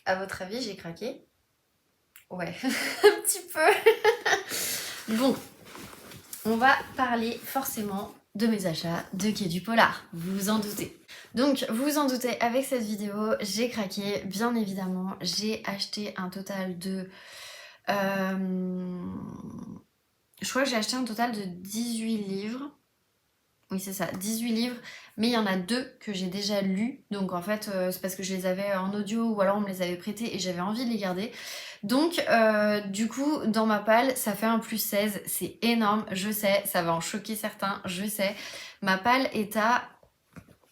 À votre avis, j'ai craqué? Ouais, un petit peu. Bon, on va parler forcément de mes achats de Quai du Polar, vous vous en doutez. Donc, vous vous en doutez, avec cette vidéo, j'ai craqué, bien évidemment. J'ai acheté un total de... je crois que j'ai acheté un total de 18 livres. Oui, c'est ça, 18 livres, mais il y en a deux que j'ai déjà lus, donc en fait c'est parce que je les avais en audio ou alors on me les avait prêtés et j'avais envie de les garder. Donc du coup, dans ma palle, ça fait un plus 16, c'est énorme, je sais, ça va en choquer certains, je sais. Ma palle est à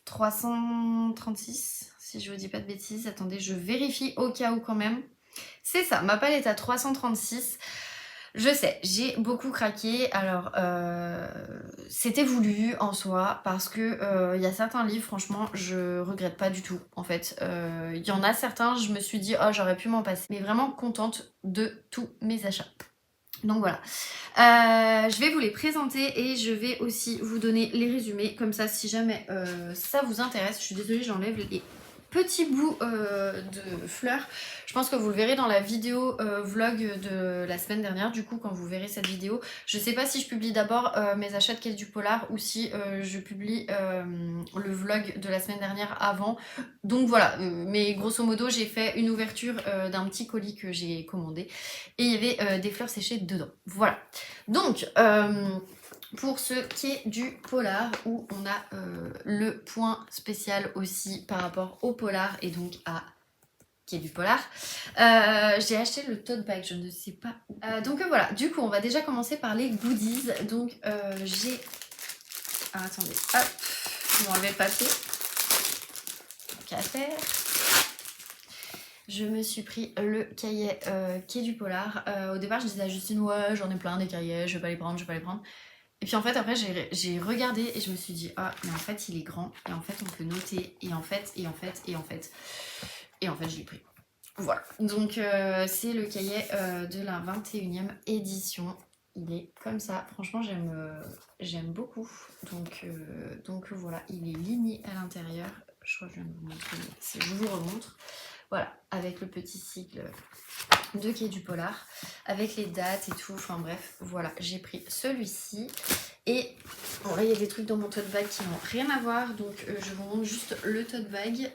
336, si je vous dis pas de bêtises, attendez, je vérifie au cas où quand même. C'est ça, ma palle est à 336. Je sais, j'ai beaucoup craqué. Alors, c'était voulu en soi parce que il y a certains livres, franchement, je regrette pas du tout. En fait, il y en a certains, je me suis dit, oh, j'aurais pu m'en passer. Mais vraiment contente de tous mes achats. Donc voilà. Je vais vous les présenter et je vais aussi vous donner les résumés. Comme ça, si jamais ça vous intéresse, je suis désolée, j'enlève les petits bouts de fleurs. Je pense que vous le verrez dans la vidéo vlog de la semaine dernière, du coup, quand vous verrez cette vidéo. Je sais pas si je publie d'abord mes achats de Quai du Polar ou si je publie le vlog de la semaine dernière avant. Donc voilà, mais grosso modo, j'ai fait une ouverture d'un petit colis que j'ai commandé et il y avait des fleurs séchées dedans. Voilà. Donc, pour ce qui est du polar, où on a le point spécial aussi par rapport au polar et donc à qui est du polar. J'ai acheté le tote bag, je ne sais pas où. Donc voilà, du coup, on va déjà commencer par les goodies. Donc j'ai... Ah, attendez, hop, je vais enlever le papier. Donc à faire. Je me suis pris le cahier Quai du Polar. Au départ, je disais à Justine, ouais, j'en ai plein des cahiers, je vais pas les prendre, je vais pas les prendre. Et puis en fait, après, j'ai regardé et je me suis dit, ah, mais en fait, il est grand. Et en fait, on peut noter. Et en fait, et en fait, et en fait. Et en fait, je l'ai pris. Voilà. Donc, c'est le cahier de la 21e édition. Il est comme ça. Franchement, j'aime beaucoup. Donc voilà, il est ligné à l'intérieur. Je crois que je viens de vous montrer. Si je vous remontre. Voilà, avec le petit sigle de Quai du Polar, avec les dates et tout, enfin bref, voilà, j'ai pris celui-ci. Et bon, là il y a des trucs dans mon tote bag qui n'ont rien à voir, donc je vous montre juste le tote bag,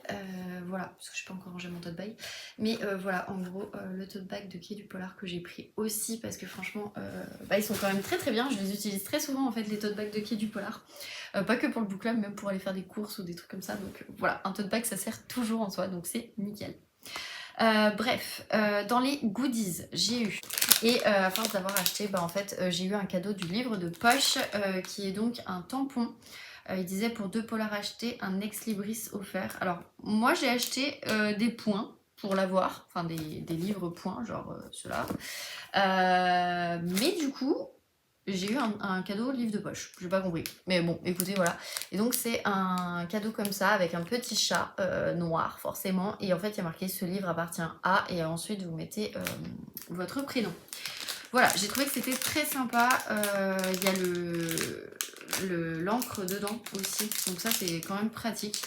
voilà, parce que je n'ai pas encore rangé mon tote bag, mais voilà, en gros, le tote bag de Quai du Polar que j'ai pris aussi, parce que franchement, ils sont quand même très très bien, je les utilise très souvent en fait, les tote bags de Quai du Polar, pas que pour le book club, même pour aller faire des courses ou des trucs comme ça, donc voilà, un tote bag ça sert toujours en soi, donc c'est nickel. Bref, dans les goodies, j'ai eu, et à force d'avoir acheté, en fait, j'ai eu un cadeau du livre de poche, qui est donc un tampon. Il disait pour 2 polars achetés, un ex libris offert. Alors, moi j'ai acheté des points pour l'avoir, enfin des livres points, genre ceux-là. Mais du coup, j'ai eu un cadeau livre de poche, j'ai pas compris. Mais bon, écoutez, voilà. Et donc c'est un cadeau comme ça, avec un petit chat noir, forcément. Et en fait, il y a marqué « Ce livre appartient à » et ensuite vous mettez votre prénom. Voilà, j'ai trouvé que c'était très sympa. Il y a l'encre dedans aussi, donc ça c'est quand même pratique.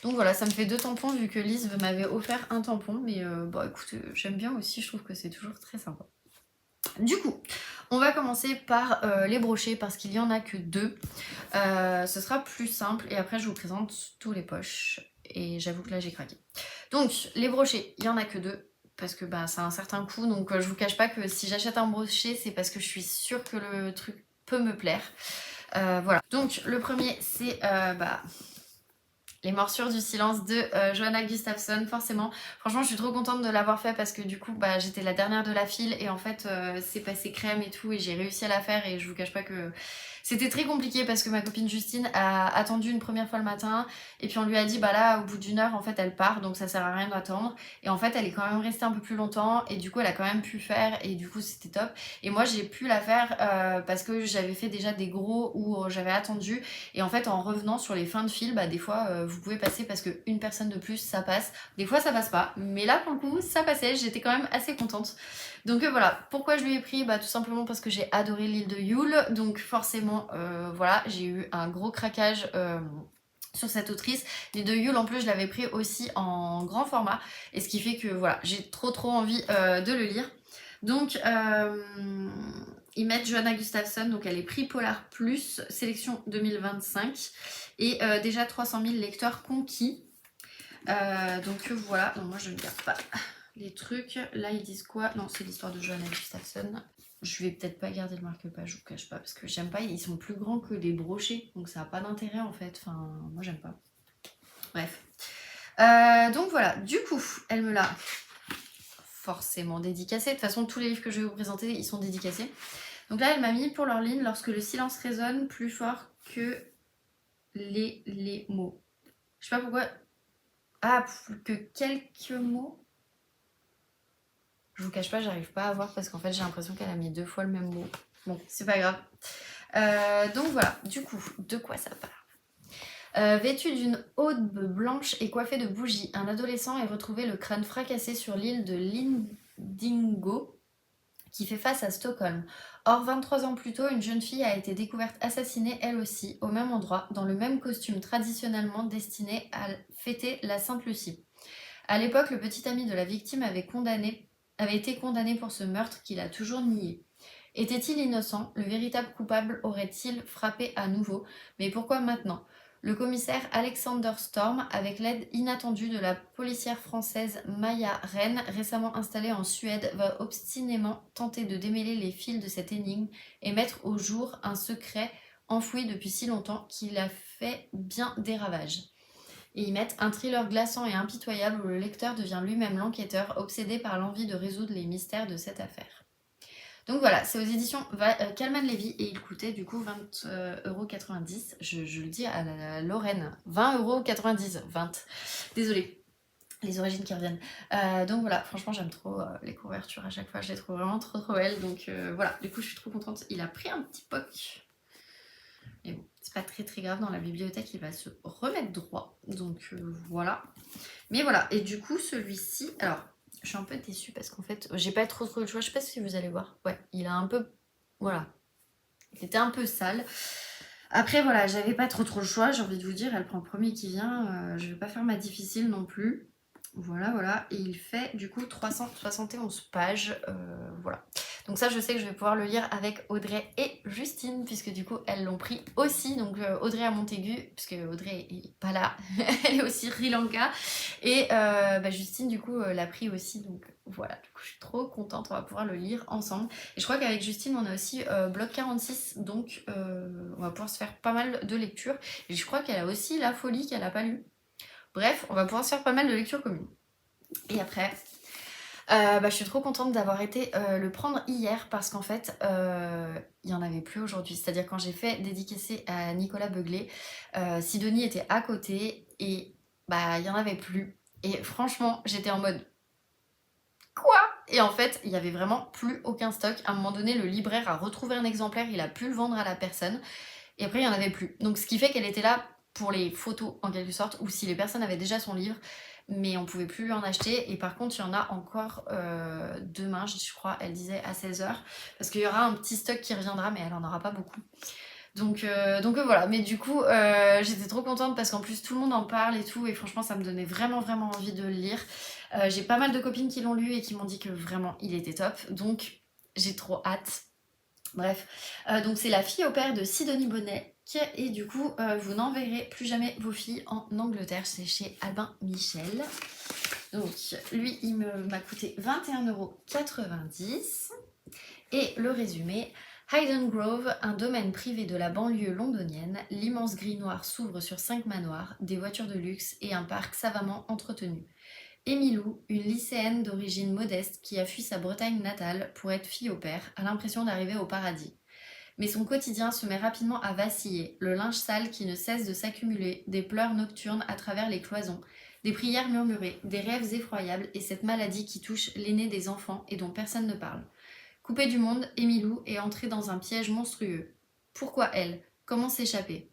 Donc voilà, ça me fait 2 tampons vu que Lise m'avait offert un tampon. Mais écoute, j'aime bien aussi, je trouve que c'est toujours très sympa. Du coup, on va commencer par les brochets parce qu'il n'y en a que 2. Ce sera plus simple et après je vous présente tous les poches. Et j'avoue que là j'ai craqué. Donc les brochets, il n'y en a que 2 parce que ça a un certain coût. Donc je vous cache pas que si j'achète un brochet, c'est parce que je suis sûre que le truc peut me plaire. Voilà. Donc le premier c'est Les morsures du silence de Johanna Gustafsson, forcément. Franchement, je suis trop contente de l'avoir fait parce que du coup, j'étais la dernière de la file et en fait, c'est passé crème et tout et j'ai réussi à la faire et je vous cache pas que c'était très compliqué parce que ma copine Justine a attendu une première fois le matin et puis on lui a dit, là, au bout d'1 heure, en fait, elle part donc ça sert à rien d'attendre. Et en fait, elle est quand même restée un peu plus longtemps et du coup, elle a quand même pu faire et du coup, c'était top. Et moi, j'ai pu la faire parce que j'avais fait déjà des gros où j'avais attendu. Et en fait, en revenant sur les fins de file, des fois, vous pouvez passer parce qu'une personne de plus, ça passe. Des fois, ça passe pas. Mais là, pour le coup, ça passait. J'étais quand même assez contente. Donc voilà. Pourquoi je lui ai pris? Tout simplement parce que j'ai adoré l'île de Yule. Donc forcément, voilà, j'ai eu un gros craquage sur cette autrice. Les deux Yule en plus je l'avais pris aussi en grand format et ce qui fait que voilà j'ai trop envie de le lire. Donc ils mettent Johanna Gustafsson, donc elle est prix Polar Plus, sélection 2025 et déjà 300 000 lecteurs conquis. Donc voilà, non, moi je ne garde pas les trucs. Là ils disent quoi? Non, c'est l'histoire de Johanna Gustafsson. Je vais peut-être pas garder le marque-page, je vous cache pas, parce que j'aime pas, ils sont plus grands que des brochets, donc ça a pas d'intérêt en fait, enfin moi j'aime pas. Bref. Donc voilà, du coup, elle me l'a forcément dédicacé. De toute façon, tous les livres que je vais vous présenter, ils sont dédicacés. Donc là, elle m'a mis pour leur ligne, lorsque le silence résonne plus fort que les mots. Je sais pas pourquoi. Ah, que quelques mots. Je vous cache pas, j'arrive pas à voir parce qu'en fait j'ai l'impression qu'elle a mis 2 fois le même mot. Bon, c'est pas grave. Donc voilà, du coup, de quoi ça parle? Vêtu d'une aube blanche et coiffé de bougies, un adolescent est retrouvé le crâne fracassé sur l'île de Lindingo qui fait face à Stockholm. Or, 23 ans plus tôt, une jeune fille a été découverte assassinée elle aussi, au même endroit, dans le même costume traditionnellement destiné à fêter la Sainte Lucie. À l'époque, le petit ami de la victime avait été condamné pour ce meurtre qu'il a toujours nié. Était-il innocent? Le véritable coupable aurait-il frappé à nouveau? Mais pourquoi maintenant? Le commissaire Alexander Storm, avec l'aide inattendue de la policière française Maya Rennes, récemment installée en Suède, va obstinément tenter de démêler les fils de cette énigme et mettre au jour un secret enfoui depuis si longtemps qu'il a fait bien des ravages. Et ils mettent un thriller glaçant et impitoyable où le lecteur devient lui-même l'enquêteur, obsédé par l'envie de résoudre les mystères de cette affaire. Donc voilà, c'est aux éditions Calman Levy et il coûtait du coup 20,90 €. Je le dis à la Lorraine, 20,90 €, 20. Désolée, les origines qui reviennent. Donc voilà, franchement j'aime trop les couvertures à chaque fois, je les trouve vraiment trop belles. Donc voilà, du coup je suis trop contente. Il a pris un petit poc. Mais bon, c'est pas très grave, dans la bibliothèque il va se remettre droit. Donc voilà. Mais voilà, et du coup celui-ci, alors je suis un peu déçue parce qu'en fait j'ai pas trop le choix, je sais pas si vous allez voir. Ouais, il a un peu, voilà, il était un peu sale. Après voilà, j'avais pas trop le choix, j'ai envie de vous dire, elle prend le premier qui vient, je vais pas faire ma difficile non plus. Voilà, et il fait du coup 371 pages, voilà. Donc ça, je sais que je vais pouvoir le lire avec Audrey et Justine, puisque du coup, elles l'ont pris aussi. Donc Audrey à Montaigu, puisque Audrey est pas là, elle est aussi Sri Lanka. Et Justine, du coup, l'a pris aussi. Donc voilà, du coup, je suis trop contente, on va pouvoir le lire ensemble. Et je crois qu'avec Justine, on a aussi Bloc 46, donc on va pouvoir se faire pas mal de lectures. Et je crois qu'elle a aussi La Folie qu'elle a pas lu. Bref, on va pouvoir se faire pas mal de lectures communes. Et après, je suis trop contente d'avoir été le prendre hier parce qu'en fait, il n'y en avait plus aujourd'hui. C'est-à-dire quand j'ai fait dédicacer à Nicolas Beuglé, Sidonie était à côté et il n'y en avait plus. Et franchement, j'étais en mode quoi? Et en fait, il n'y avait vraiment plus aucun stock. À un moment donné, le libraire a retrouvé un exemplaire, il a pu le vendre à la personne. Et après, il n'y en avait plus. Donc ce qui fait qu'elle était là pour les photos en quelque sorte, ou si les personnes avaient déjà son livre, mais on pouvait plus lui en acheter. Et par contre, il y en a encore demain, je crois, elle disait à 16h, parce qu'il y aura un petit stock qui reviendra, mais elle en aura pas beaucoup. Donc voilà, mais du coup, j'étais trop contente parce qu'en plus tout le monde en parle et tout, et franchement, ça me donnait vraiment envie de le lire. J'ai pas mal de copines qui l'ont lu et qui m'ont dit que vraiment, il était top, donc j'ai trop hâte. Bref, donc c'est La fille au père de Sidonie Bonnet, et du coup, vous n'enverrez plus jamais vos filles en Angleterre, c'est chez Albin Michel. Donc lui, il m'a coûté 21,90 €. Et le résumé: Hayden Grove, un domaine privé de la banlieue londonienne, l'immense grille noire s'ouvre sur 5 manoirs, des voitures de luxe et un parc savamment entretenu. Emilou, une lycéenne d'origine modeste qui a fui sa Bretagne natale pour être fille au père, a l'impression d'arriver au paradis. Mais son quotidien se met rapidement à vaciller, le linge sale qui ne cesse de s'accumuler, des pleurs nocturnes à travers les cloisons, des prières murmurées, des rêves effroyables et cette maladie qui touche l'aîné des enfants et dont personne ne parle. Coupée du monde, Emilou est entrée dans un piège monstrueux. Pourquoi elle? Comment s'échapper?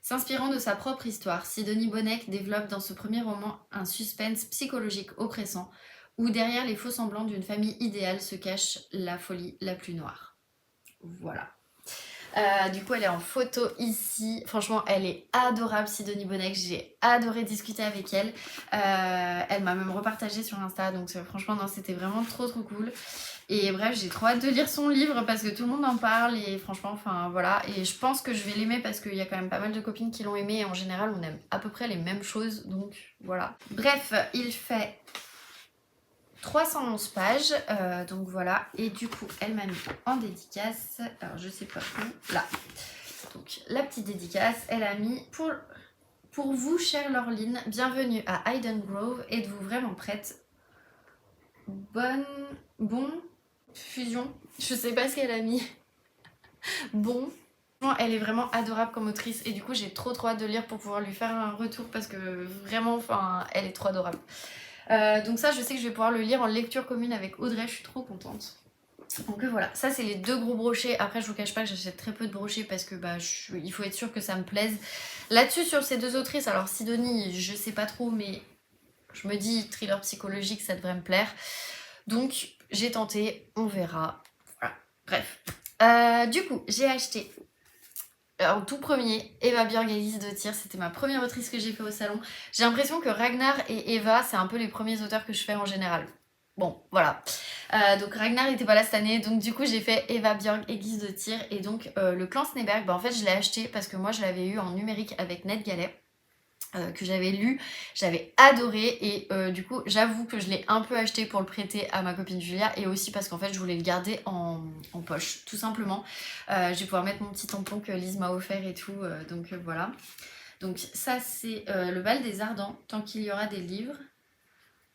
S'inspirant de sa propre histoire, Sidonie Bonnet développe dans ce premier roman un suspense psychologique oppressant, où derrière les faux semblants d'une famille idéale se cache la folie la plus noire. Voilà. Du coup, elle est en photo ici. Franchement, elle est adorable, Sidonie Bonnec. J'ai adoré discuter avec elle. Elle m'a même repartagé sur Insta. Donc franchement, non, c'était vraiment trop cool. Et bref, j'ai trop hâte de lire son livre parce que tout le monde en parle. Et franchement, enfin voilà. Et je pense que je vais l'aimer parce qu'il y a quand même pas mal de copines qui l'ont aimé. Et en général, on aime à peu près les mêmes choses. Donc voilà. Bref, il fait 311 pages, donc voilà, et du coup elle m'a mis en dédicace, alors je sais pas où, là, donc la petite dédicace, elle a mis pour vous chère Laureline, bienvenue à Hayden Grove, êtes-vous vraiment prête? Bon, fusion, je sais pas ce qu'elle a mis, bon. Elle est vraiment adorable comme autrice et du coup j'ai trop hâte de lire pour pouvoir lui faire un retour parce que vraiment, enfin, elle est trop adorable. Donc ça, je sais que je vais pouvoir le lire en lecture commune avec Audrey, je suis trop contente. Donc voilà, ça c'est les 2 gros brochets. Après, je vous cache pas que j'achète très peu de brochets parce que bah, il faut être sûr que ça me plaise. Là-dessus, sur ces 2 autrices, alors Sidonie, je sais pas trop, mais je me dis thriller psychologique, ça devrait me plaire. Donc j'ai tenté, on verra. Voilà, bref. Du coup, j'ai acheté en tout premier, Eva Björk et Elise de Tir, c'était ma première autrice que j'ai fait au salon. J'ai l'impression que Ragnar et Eva, c'est un peu les premiers auteurs que je fais en général. Bon, voilà. Donc Ragnar n'était pas là cette année, donc du coup j'ai fait Eva Björk et Guise de Tir. Et donc le clan Sneberg, bah, en fait je l'ai acheté parce que moi je l'avais eu en numérique avec Ned Gallet. Que j'avais lu, j'avais adoré et du coup j'avoue que je l'ai un peu acheté pour le prêter à ma copine Julia et aussi parce qu'en fait je voulais le garder en poche tout simplement. Je vais pouvoir mettre mon petit tampon que Lise m'a offert et tout, donc voilà. Donc ça c'est le bal des ardents, tant qu'il y aura des livres.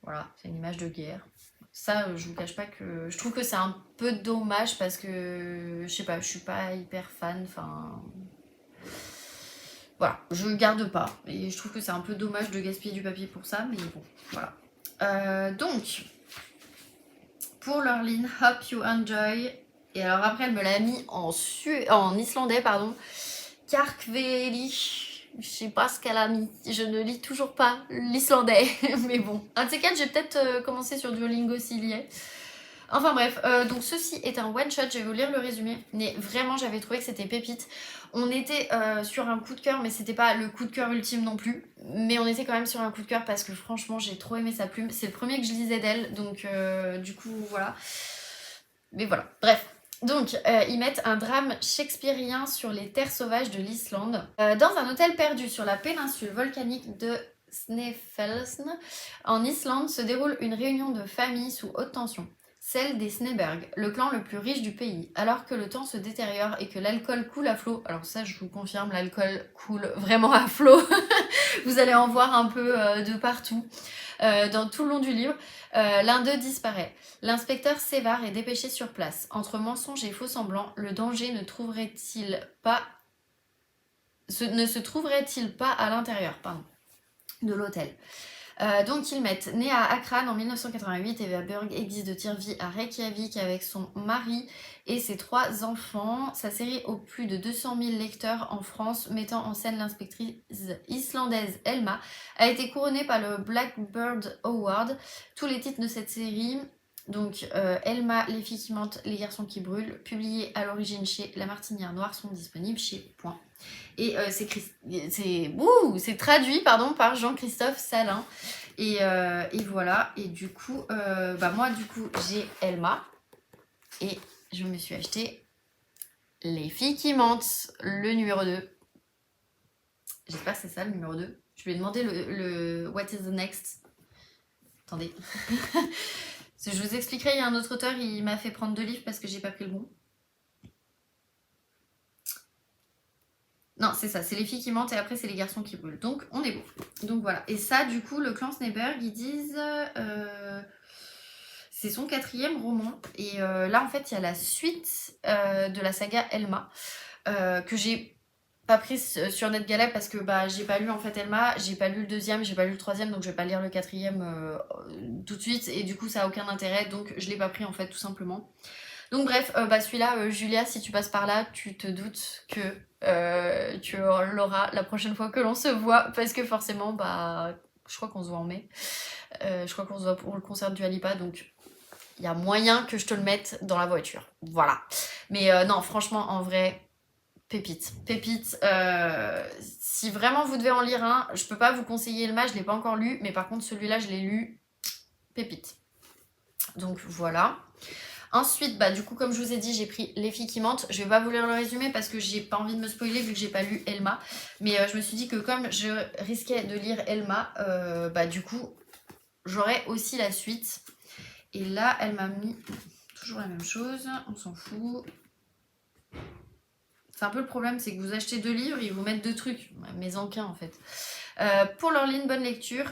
Voilà, c'est une image de guerre. Ça, je vous cache pas que je trouve que c'est un peu dommage parce que je sais pas, je suis pas hyper fan, enfin voilà, je garde pas. Et je trouve que c'est un peu dommage de gaspiller du papier pour ça, mais bon, voilà. Donc, pour Laureline, Hope You Enjoy. Et alors après, elle me l'a mis en islandais, pardon. Karkveli. Je sais pas ce qu'elle a mis. Je ne lis toujours pas l'islandais, mais bon. Un de ces quatre, j'ai peut-être commencé sur Duolingo s'il y est. Enfin bref, donc ceci est un one shot, je vais vous lire le résumé, mais vraiment j'avais trouvé que c'était pépite. On était sur un coup de cœur, mais c'était pas le coup de cœur ultime non plus, mais on était quand même sur un coup de cœur parce que franchement j'ai trop aimé sa plume, c'est le premier que je lisais d'elle, donc du coup voilà. Mais voilà, bref. Donc, ils mettent un drame shakespearien sur les terres sauvages de l'Islande. Dans un hôtel perdu sur la péninsule volcanique de Snæfellsnes, en Islande, se déroule une réunion de famille sous haute tension. Celle des Sneberg, le clan le plus riche du pays. Alors que le temps se détériore et que l'alcool coule à flot, alors ça je vous confirme, l'alcool coule vraiment à flot, vous allez en voir un peu de partout, dans tout le long du livre, l'un d'eux disparaît. L'inspecteur Sévar est dépêché sur place. Entre mensonges et faux semblants, le danger ne se trouverait-il pas à l'intérieur de l'hôtel. Donc ils mettent, née à Akran en 1988, Eva Björk existe de Tir vit à Reykjavik avec son mari et ses 3 enfants. Sa série aux plus de 200 000 lecteurs en France, mettant en scène l'inspectrice islandaise Elma, a été couronnée par le Blackbird Award. Tous les titres de cette série, donc Elma, Les filles qui mentent, Les garçons qui brûlent, publiés à l'origine chez La Martinière Noire, sont disponibles chez Point. Et c'est traduit par Jean-Christophe Salin. Et voilà. Et du coup, moi, j'ai Elma. Et je me suis acheté Les filles qui mentent, le numéro 2. J'espère que c'est ça, le numéro 2. Je lui ai demandé le What is the next. Attendez. Je vous expliquerai, il y a un autre auteur, il m'a fait prendre 2 livres parce que j'ai pas pris le bon. Non, c'est ça, c'est les filles qui mentent et après c'est les garçons qui brûlent. Donc on est bon. Donc voilà. Et ça, du coup, le clan Sneberg, ils disent... c'est son 4e roman. Et là, en fait, il y a la suite de la saga Elma, que j'ai pas prise sur NetGalley parce que j'ai pas lu en fait Elma, j'ai pas lu le 2e, j'ai pas lu le 3e, donc je vais pas lire le 4e tout de suite. Et du coup, ça a aucun intérêt, donc je l'ai pas pris en fait, tout simplement. Donc bref, celui-là, Julia, si tu passes par là, tu te doutes que tu l'auras la prochaine fois que l'on se voit, parce que forcément, je crois qu'on se voit en mai, je crois qu'on se voit pour le concert du Alipa, donc il y a moyen que je te le mette dans la voiture, voilà. Mais non, franchement, en vrai, Pépite. Pépite. Si vraiment vous devez en lire un, je peux pas vous conseiller Elma, je l'ai pas encore lu, mais par contre celui-là je l'ai lu. Pépite. Donc voilà. Ensuite, bah du coup comme je vous ai dit, j'ai pris Les filles qui mentent. Je vais pas vous lire le résumé parce que j'ai pas envie de me spoiler vu que j'ai pas lu Elma. Mais je me suis dit que comme je risquais de lire Elma, bah du coup j'aurais aussi la suite. Et là elle m'a mis toujours la même chose, on s'en fout. C'est un peu le problème, c'est que vous achetez 2 livres, ils vous mettent 2 trucs, mais en qu'un en fait. Pour Laureline, bonne lecture.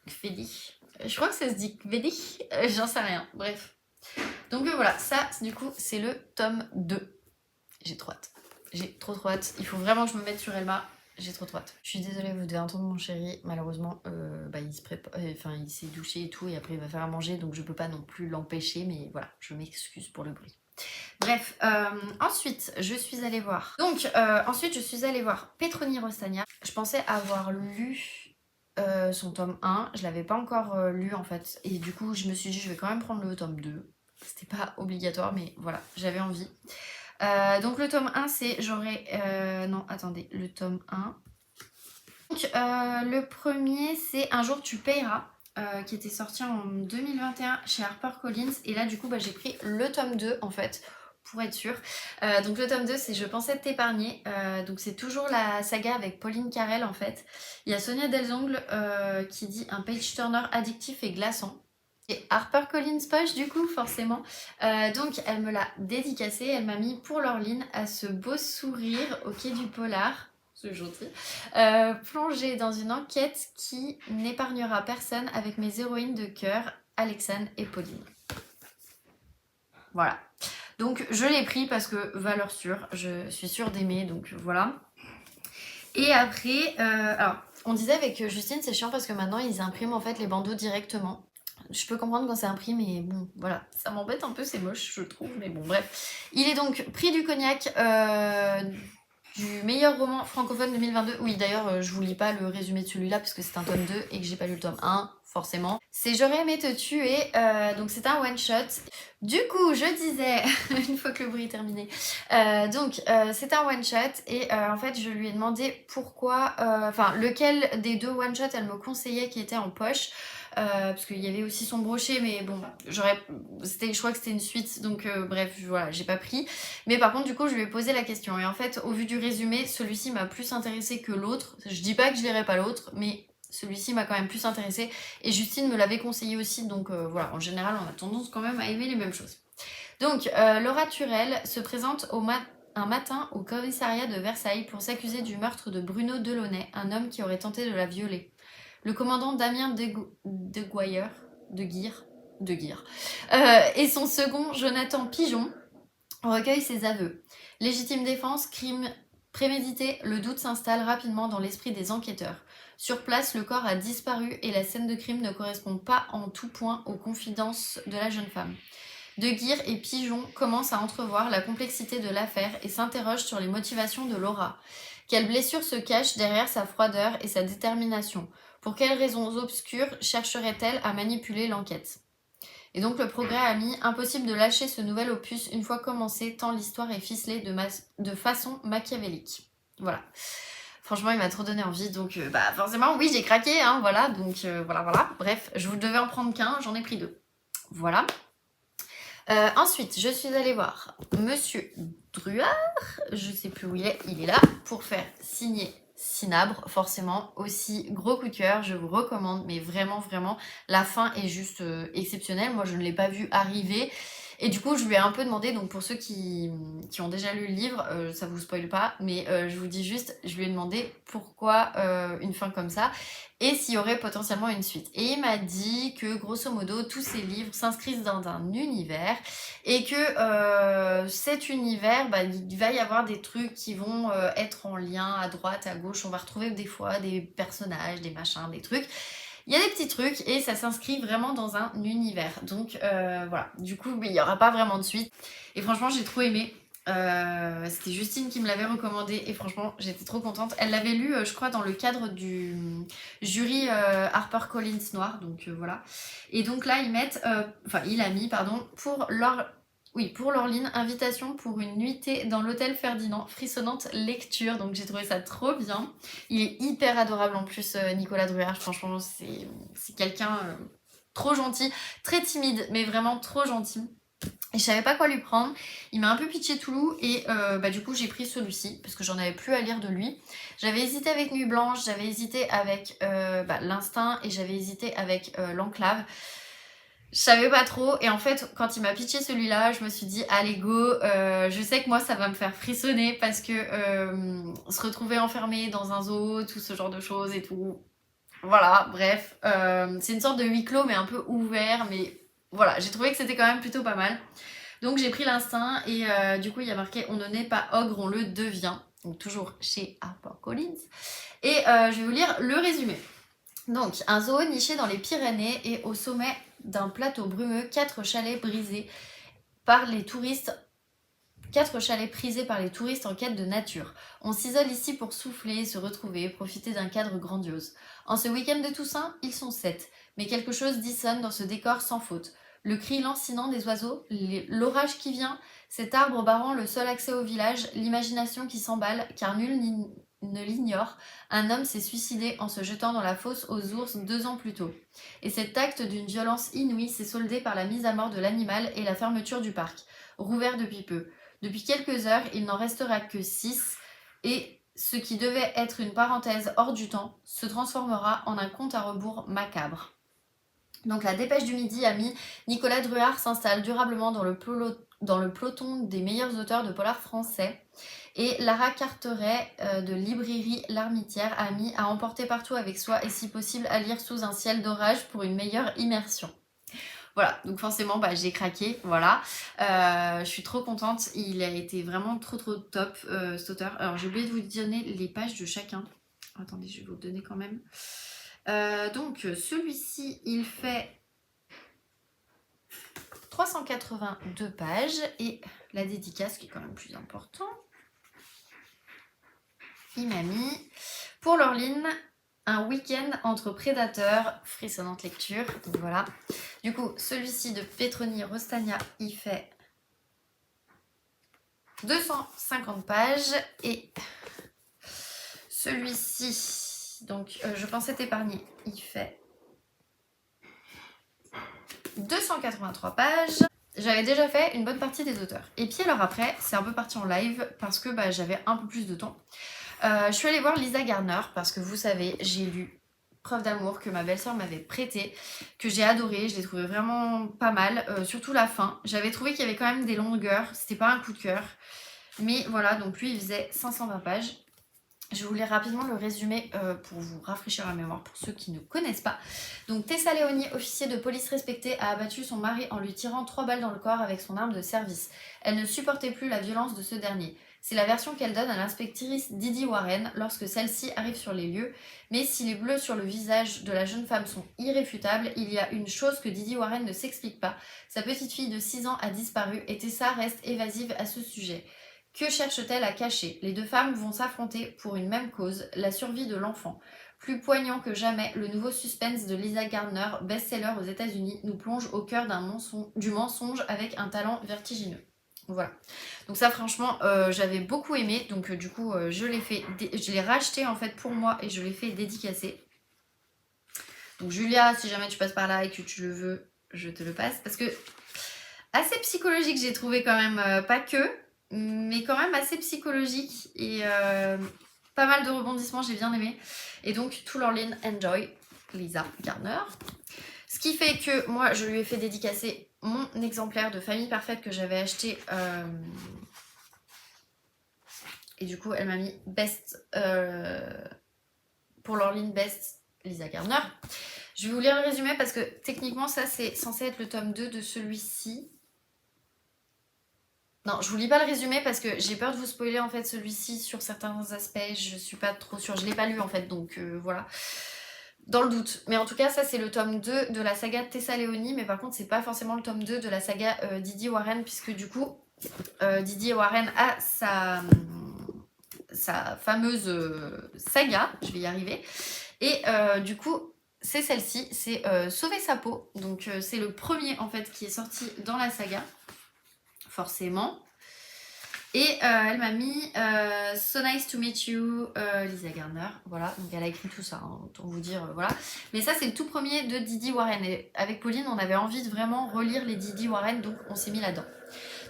Kvéli. Je crois que ça se dit Kvéli, j'en sais rien, bref. Donc voilà, ça du coup c'est le tome 2. J'ai trop hâte. J'ai trop hâte. Il faut vraiment que je me mette sur Elma. J'ai trop hâte. Je suis désolée, vous devez entendre mon chéri. Malheureusement, bah, il se prépare, enfin il s'est douché et tout, et après il va faire à manger, donc je peux pas non plus l'empêcher, mais voilà, je m'excuse pour le bruit. Bref, ensuite je suis allée voir. Donc ensuite je suis allée voir Petroni Rostagna. Je pensais avoir lu son tome 1, je l'avais pas encore lu en fait, et du coup je me suis dit je vais quand même prendre le tome 2. C'était pas obligatoire, mais voilà, j'avais envie. Donc le tome 1 c'est non attendez, le tome 1. Donc le premier c'est Un jour tu payeras, qui était sorti en 2021 chez HarperCollins, et là du coup bah, j'ai pris le tome 2 en fait pour être sûre. Donc le tome 2 c'est Je pensais t'épargner, donc c'est toujours la saga avec Pauline Carrel en fait. Il y a Sonia Delzongle qui dit un page turner addictif et glaçant. Et HarperCollins poche du coup forcément. Donc elle me l'a dédicacé, elle m'a mis pour Laureline à ce beau sourire au quai du polar. C'est gentil. Plongée dans une enquête qui n'épargnera personne avec mes héroïnes de cœur, Alexandre et Pauline. Voilà. Donc je l'ai pris parce que valeur sûre, je suis sûre d'aimer, donc voilà. Et après, alors on disait avec Justine c'est chiant parce que maintenant ils impriment en fait les bandeaux directement. Je peux comprendre quand c'est imprimé, mais bon, voilà, ça m'embête un peu, c'est moche, je trouve, mais bon, bref. Il est donc prix du cognac du meilleur roman francophone 2022. Oui, d'ailleurs, je vous lis pas le résumé de celui-là parce que c'est un tome 2 et que j'ai pas lu le tome 1, forcément. C'est J'aurais aimé te tuer, donc c'est un one-shot. Du coup, je disais, une fois que le bruit est terminé, c'est un one-shot et en fait, je lui ai demandé pourquoi, enfin, lequel des 2 one-shots elle me conseillait qui était en poche. Parce qu'il y avait aussi son brochet, mais bon, je crois que c'était une suite, donc bref, voilà, j'ai pas pris. Mais par contre, du coup, je lui ai posé la question. Et en fait, au vu du résumé, celui-ci m'a plus intéressé que l'autre. Je dis pas que je lirai pas l'autre, mais celui-ci m'a quand même plus intéressé. Et Justine me l'avait conseillé aussi, donc voilà, en général, on a tendance quand même à aimer les mêmes choses. Donc, Laura Turel se présente un matin au commissariat de Versailles pour s'accuser du meurtre de Bruno Delaunay, un homme qui aurait tenté de la violer. Le commandant Damien de Guire et son second Jonathan Pigeon recueillent ses aveux. Légitime défense, crime prémédité, le doute s'installe rapidement dans l'esprit des enquêteurs. Sur place, le corps a disparu et la scène de crime ne correspond pas en tout point aux confidences de la jeune femme. De Guire et Pigeon commencent à entrevoir la complexité de l'affaire et s'interrogent sur les motivations de Laura. Quelle blessure se cache derrière sa froideur et sa détermination ? Pour quelles raisons obscures chercherait-elle à manipuler l'enquête ? Et donc le progrès a mis impossible de lâcher ce nouvel opus une fois commencé, tant l'histoire est ficelée de façon machiavélique. Voilà. Franchement, il m'a trop donné envie, donc forcément, oui, j'ai craqué, hein, voilà, donc voilà. Bref, je vous devais en prendre qu'un, j'en ai pris 2. Voilà. Ensuite, je suis allée voir Monsieur Druard, je sais plus où il est là, pour faire signer Cinabre, forcément, aussi gros coup de cœur, je vous recommande, mais vraiment, la fin est juste exceptionnelle, moi je ne l'ai pas vu arriver, et du coup je lui ai un peu demandé, donc pour ceux qui ont déjà lu le livre, ça vous spoile pas, mais je vous dis juste, je lui ai demandé pourquoi une fin comme ça, et s'il y aurait potentiellement une suite. Et il m'a dit que grosso modo tous ces livres s'inscrivent dans un univers et que cet univers, il va y avoir des trucs qui vont être en lien à droite, à gauche, on va retrouver des fois des personnages, des machins, des trucs. Il y a des petits trucs et ça s'inscrit vraiment dans un univers. Donc voilà, du coup il n'y aura pas vraiment de suite. Et franchement j'ai trop aimé. C'était Justine qui me l'avait recommandé et franchement j'étais trop contente. Elle l'avait lu je crois dans le cadre du jury HarperCollins Noir, donc voilà. Et donc là ils mettent, il a mis pardon, pour Oui, pour Laureline, invitation pour une nuitée dans l'hôtel Ferdinand, frissonnante lecture. Donc j'ai trouvé ça trop bien. Il est hyper adorable en plus, Nicolas Druard. Franchement, c'est quelqu'un trop gentil, très timide, mais vraiment trop gentil. Et je savais pas quoi lui prendre. Il m'a un peu pitché Toulouse et du coup j'ai pris celui-ci parce que j'en avais plus à lire de lui. J'avais hésité avec Nuit Blanche, j'avais hésité avec l'Instinct et j'avais hésité avec l'Enclave. Je savais pas trop et en fait quand il m'a pitché celui-là je me suis dit allez go, je sais que moi ça va me faire frissonner parce que se retrouver enfermé dans un zoo, tout ce genre de choses et tout. Voilà, bref, c'est une sorte de huis clos mais un peu ouvert, mais voilà, j'ai trouvé que c'était quand même plutôt pas mal. Donc j'ai pris l'Instinct et du coup il y a marqué on ne naît pas ogre, on le devient. Donc toujours chez HarperCollins. Et je vais vous lire le résumé. Donc un zoo niché dans les Pyrénées et au sommet d'un plateau brumeux, 4 chalets prisés par les touristes en quête de nature. On s'isole ici pour souffler, se retrouver, profiter d'un cadre grandiose. En ce week-end de Toussaint, ils sont 7, mais quelque chose dissonne dans ce décor sans faute. Le cri lancinant des oiseaux, l'orage qui vient, cet arbre barrant le seul accès au village, l'imagination qui s'emballe, car nul ne l'ignore, un homme s'est suicidé en se jetant dans la fosse aux ours 2 ans plus tôt. Et cet acte d'une violence inouïe s'est soldé par la mise à mort de l'animal et la fermeture du parc, rouvert depuis peu. Depuis quelques heures, il n'en restera que 6 et ce qui devait être une parenthèse hors du temps se transformera en un compte à rebours macabre. Donc la Dépêche du Midi a mis Nicolas Druard s'installe durablement dans le peloton des meilleurs auteurs de polar français. Et Lara Carteret de librairie L'Armitière a mis à emporter partout avec soi et si possible à lire sous un ciel d'orage pour une meilleure immersion. Voilà, donc forcément j'ai craqué, voilà. Je suis trop contente, il a été vraiment trop top cet auteur. Alors j'ai oublié de vous donner les pages de chacun. Attendez, je vais vous le donner quand même. Donc celui-ci, il fait 382 pages et la dédicace qui est quand même plus important. Il m'a mis pour Laureline un week-end entre prédateurs, frissonnante lecture. Donc voilà. Du coup, celui-ci de Petroni Rostagna, il fait 250 pages et celui-ci, donc je pense être épargné, il fait 283 pages. J'avais déjà fait une bonne partie des auteurs. Et puis alors après, c'est un peu parti en live parce que j'avais un peu plus de temps. Je suis allée voir Lisa Gardner parce que vous savez, j'ai lu Preuve d'amour que ma belle-sœur m'avait prêté, que j'ai adoré, je l'ai trouvé vraiment pas mal, surtout la fin. J'avais trouvé qu'il y avait quand même des longueurs, c'était pas un coup de cœur. Mais voilà, donc lui il faisait 520 pages. Je vais vous lire rapidement le résumé pour vous rafraîchir la mémoire pour ceux qui ne connaissent pas. Donc Tessa Leoni, officier de police respecté, a abattu son mari en lui tirant 3 balles dans le corps avec son arme de service. Elle ne supportait plus la violence de ce dernier. C'est la version qu'elle donne à l'inspectrice Didi Warren lorsque celle-ci arrive sur les lieux. Mais si les bleus sur le visage de la jeune femme sont irréfutables, il y a une chose que Didi Warren ne s'explique pas. Sa petite fille de 6 ans a disparu et Tessa reste évasive à ce sujet. Que cherche-t-elle à cacher? Les 2 femmes vont s'affronter pour une même cause, la survie de l'enfant. Plus poignant que jamais, le nouveau suspense de Lisa Gardner, best-seller aux États-Unis, nous plonge au cœur du mensonge avec un talent vertigineux. Voilà. Donc ça franchement j'avais beaucoup aimé, donc du coup je l'ai racheté en fait pour moi et je l'ai fait dédicacer. Donc Julia, si jamais tu passes par là et que tu le veux, je te le passe parce que assez psychologique j'ai trouvé quand même, pas que, mais quand même assez psychologique et pas mal de rebondissements, j'ai bien aimé. Et donc tout Laureline enjoy Lisa Gardner. Ce qui fait que moi je lui ai fait dédicacer mon exemplaire de Famille Parfaite que j'avais acheté et du coup elle m'a mis best pour Laureline best Lisa Gardner. Je vais vous lire le résumé parce que techniquement ça c'est censé être le tome 2 de celui-ci. Non, je vous lis pas le résumé parce que j'ai peur de vous spoiler en fait celui-ci sur certains aspects, je suis pas trop sûre, je l'ai pas lu en fait donc voilà. Dans le doute. Mais en tout cas, ça c'est le tome 2 de la saga Tessa Leoni, mais par contre c'est pas forcément le tome 2 de la saga Didi Warren, puisque du coup Didi Warren a sa fameuse saga, je vais y arriver, et du coup c'est celle-ci, c'est Sauver sa peau, donc c'est le premier en fait qui est sorti dans la saga. forcément. Et elle m'a mis So nice to meet you, Lisa Garner. Voilà, donc elle a écrit tout ça, hein, autant vous dire, voilà. Mais ça, c'est le tout premier de Didi Warren. Et avec Pauline, on avait envie de vraiment relire les Didi Warren, donc on s'est mis là-dedans.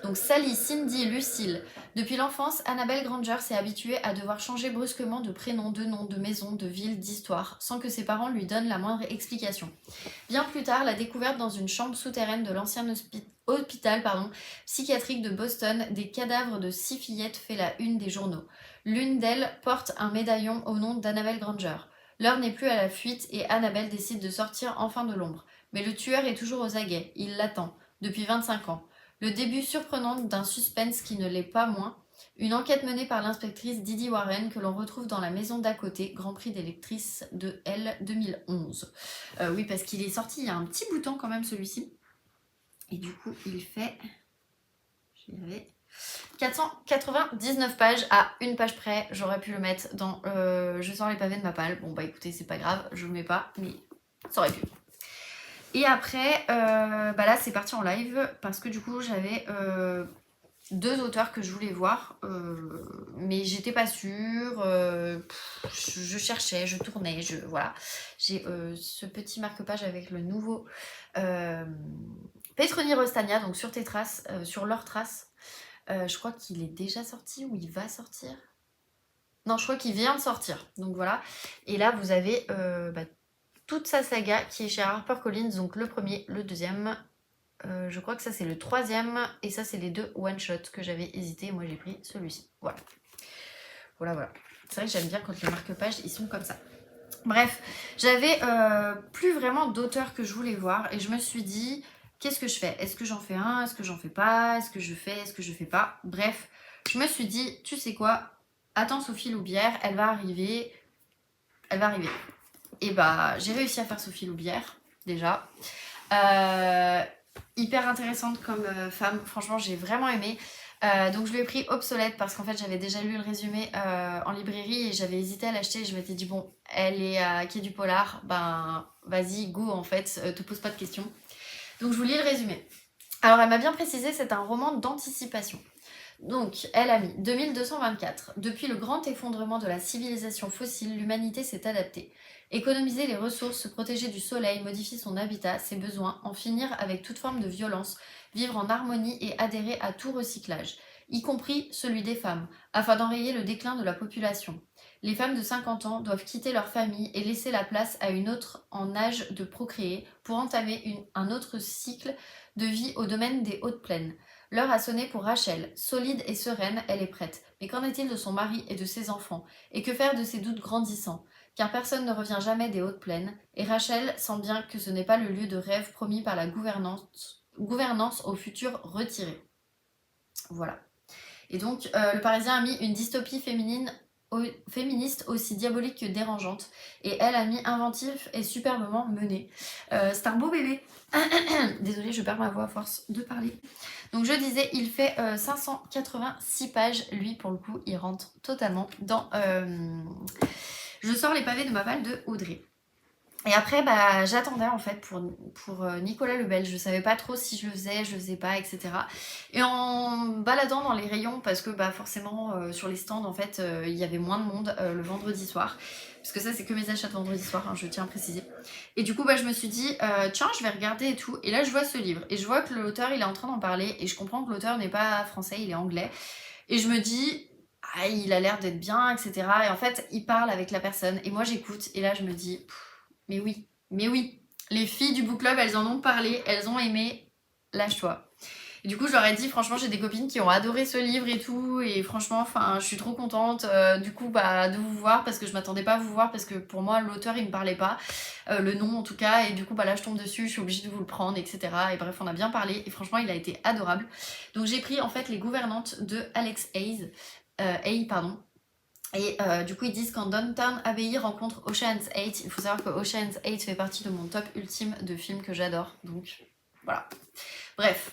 Donc Sally, Cindy, Lucille. Depuis l'enfance, Annabelle Granger s'est habituée à devoir changer brusquement de prénom, de nom, de maison, de ville, d'histoire, sans que ses parents lui donnent la moindre explication. Bien plus tard, la découverte dans une chambre souterraine de l'ancien hôpital psychiatrique de Boston, des cadavres de 6 fillettes fait la une des journaux. L'une d'elles porte un médaillon au nom d'Annabelle Granger. L'heure n'est plus à la fuite et Annabelle décide de sortir enfin de l'ombre. Mais le tueur est toujours aux aguets, il l'attend, depuis 25 ans. Le début surprenant d'un suspense qui ne l'est pas moins, une enquête menée par l'inspectrice Didi Warren que l'on retrouve dans la maison d'à côté, Grand Prix des lectrices de L 2011. Oui, parce qu'il est sorti il y a un petit bout de temps quand même celui-ci. Et du coup, il fait 499 pages à une page près. J'aurais pu le mettre dans Je sors les pavés de ma palle. Bon bah écoutez, c'est pas grave, je le mets pas, mais ça aurait pu. Et après, bah là c'est parti en live parce que du coup j'avais 2 auteurs que je voulais voir, mais j'étais pas sûre, je cherchais, je tournais, voilà. J'ai ce petit marque-page avec le nouveau Petroni Rostagna, donc sur tes traces, sur leurs traces. Je crois qu'il est déjà sorti ou il va sortir. Non, je crois qu'il vient de sortir, donc voilà. Et là vous avez toute sa saga qui est chez HarperCollins, donc le premier, le deuxième, je crois que ça c'est le 3e, et ça c'est les 2 one-shot que j'avais hésité, moi j'ai pris celui-ci, voilà. Voilà. C'est vrai que j'aime bien quand les marque-pages ils sont comme ça. Bref, j'avais plus vraiment d'auteurs que je voulais voir, et je me suis dit, qu'est-ce que je fais? Est-ce que j'en fais un? Est-ce que j'en fais pas? Est-ce que je fais? Est-ce que je fais pas? Bref, je me suis dit, tu sais quoi? Attends Sophie Loubière, elle va arriver. Et bah j'ai réussi à faire Sophie Loubière déjà. Hyper intéressante comme femme, franchement j'ai vraiment aimé. Donc je lui ai pris Obsolète parce qu'en fait j'avais déjà lu le résumé en librairie et j'avais hésité à l'acheter. Je m'étais dit bon, elle est à Quai du Polar, ben vas-y go en fait, te pose pas de questions. Donc je vous lis le résumé. Alors elle m'a bien précisé, c'est un roman d'anticipation. Donc, elle a mis 2224. Depuis le grand effondrement de la civilisation fossile, l'humanité s'est adaptée. Économiser les ressources, se protéger du soleil, modifier son habitat, ses besoins, en finir avec toute forme de violence, vivre en harmonie et adhérer à tout recyclage, y compris celui des femmes, afin d'enrayer le déclin de la population. Les femmes de 50 ans doivent quitter leur famille et laisser la place à une autre en âge de procréer pour entamer un autre cycle de vie au domaine des hautes plaines. L'heure a sonné pour Rachel. Solide et sereine, elle est prête. Mais qu'en est-il de son mari et de ses enfants? Et que faire de ses doutes grandissants? Car personne ne revient jamais des hautes plaines, et Rachel sent bien que ce n'est pas le lieu de rêve promis par la gouvernance au futur retiré. Voilà. Et donc, le Parisien a mis une dystopie féministe aussi diabolique que dérangeante, et elle a mis inventif et superbement mené. C'est un beau bébé. Désolée, je perds ma voix à force de parler. Donc je disais, il fait 586 pages. Lui, pour le coup, il rentre totalement dans Je sors les pavés de ma balle de Audrey. Et après, bah, j'attendais en fait pour Nicolas Lebel. Je savais pas trop si je le faisais pas, etc. Et en baladant dans les rayons, parce que bah, forcément sur les stands, en fait, il y avait moins de monde le vendredi soir. Parce que ça, c'est que mes achats de vendredi soir, hein, je tiens à préciser. Et du coup, bah, je me suis dit, tiens, je vais regarder et tout. Et là, je vois ce livre. Et je vois que l'auteur, il est en train d'en parler. Et je comprends que l'auteur n'est pas français, il est anglais. Et je me dis, ah, il a l'air d'être bien, etc. Et en fait, il parle avec la personne. Et moi, j'écoute. Et là, je me dis... Mais oui, les filles du book club, elles en ont parlé, elles ont aimé, lâche-toi. Et du coup, je leur ai dit, franchement, j'ai des copines qui ont adoré ce livre et tout, et franchement, enfin, je suis trop contente, du coup, bah, de vous voir, parce que je m'attendais pas à vous voir, parce que pour moi, l'auteur, il me parlait pas, le nom en tout cas, et du coup, bah là, je tombe dessus, je suis obligée de vous le prendre, etc. Et bref, on a bien parlé, et franchement, il a été adorable. Donc, j'ai pris, en fait, Les Gouvernantes de Alex Hayes, Et du coup, ils disent quand Downton Abbey rencontre Ocean's 8, il faut savoir que Ocean's 8 fait partie de mon top ultime de films que j'adore. Donc, voilà. Bref,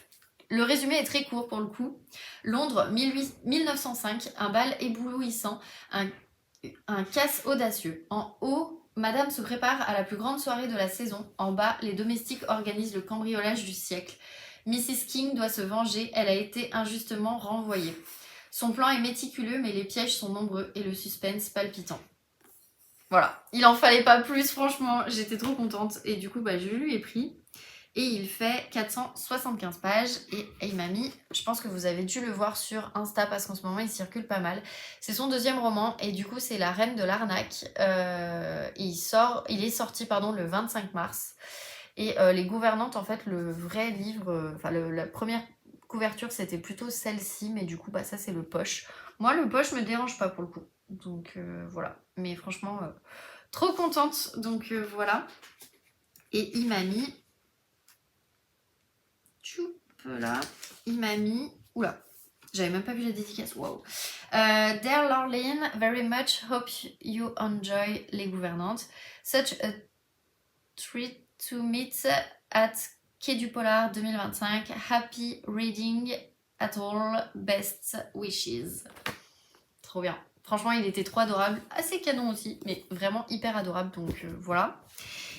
le résumé est très court pour le coup. Londres, 1905, un bal éblouissant, un casse audacieux. En haut, Madame se prépare à la plus grande soirée de la saison. En bas, les domestiques organisent le cambriolage du siècle. Mrs. King doit se venger, elle a été injustement renvoyée. Son plan est méticuleux mais les pièges sont nombreux et le suspense palpitant. Voilà, il en fallait pas plus, franchement, j'étais trop contente. Et du coup, bah, je lui ai pris. Et il fait 475 pages. Et il m'a mis, je pense que vous avez dû le voir sur Insta parce qu'en ce moment il circule pas mal. C'est son deuxième roman et du coup c'est La Reine de l'arnaque. Il est sorti le 25 mars. Et Les Gouvernantes, en fait, le vrai livre, la première couverture c'était plutôt celle-ci, mais du coup bah ça c'est le poche. Moi le poche me dérange pas pour le coup. Donc voilà, mais franchement trop contente, donc voilà. Et il m'a mis là, il m'a mis, oula, j'avais même pas vu la dédicace, wow. Dear Laureline, very much hope you enjoy Les Gouvernantes. Such a treat to meet at Quai du Polar 2025. Happy reading at all, best wishes. Trop bien. Franchement, il était trop adorable. Assez canon aussi, mais vraiment hyper adorable. Donc voilà.